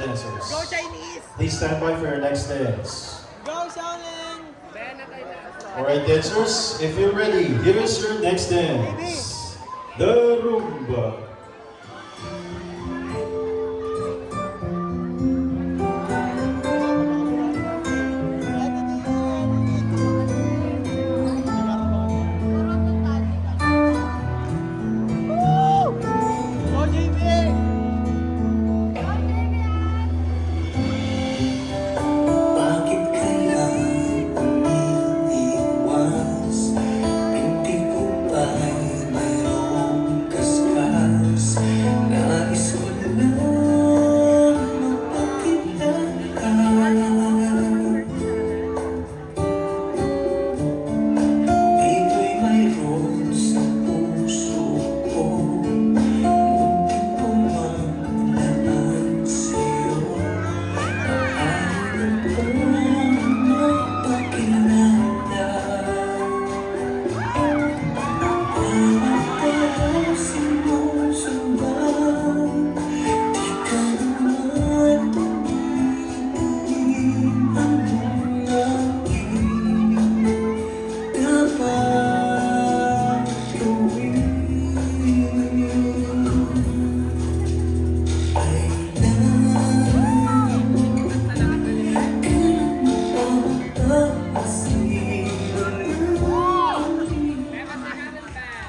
dancers. Go Chinese! Please stand by for your next dance. Go Shaolin! Alright dancers, if you're ready, give us your next dance. The Rumba.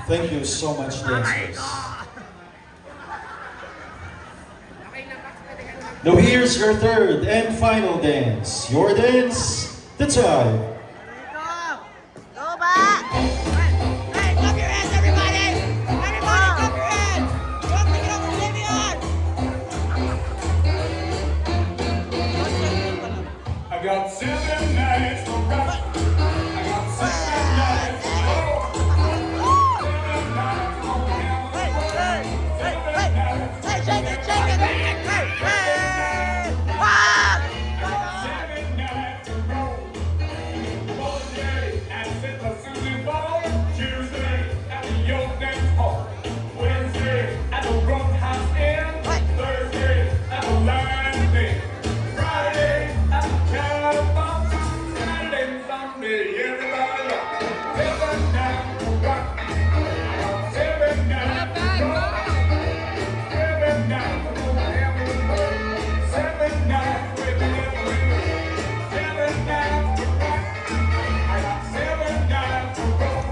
Thank you so much, dancers. Now here's your third and final dance. Your dance, the time. Go back! Hey, clap your hands, everybody! Everybody, clap your hands! Don't bring it up for Vivian! I got 7 nights to rock. I got 7 nights to roll. Hey, shake it, shake it! Hey, hey! Ah! 7 nights to roll. Monday at the Susie Ball. Tuesday at the York Dance Hall. Wednesday at the Roadhouse Inn. Thursday at the Lion Inn. Friday at the Cowbox. Saturday and Sunday, everybody rock. 7 nights to rock. I got 7 nights to rock. 7 nights to rock. 7 nights with the devil. 7 nights to rock. I got 7 nights to rock.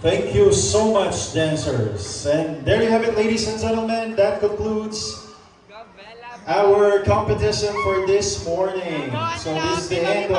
Thank you so much, dancers. And there you have it, ladies and gentlemen. That concludes our competition for this morning. So this is the end of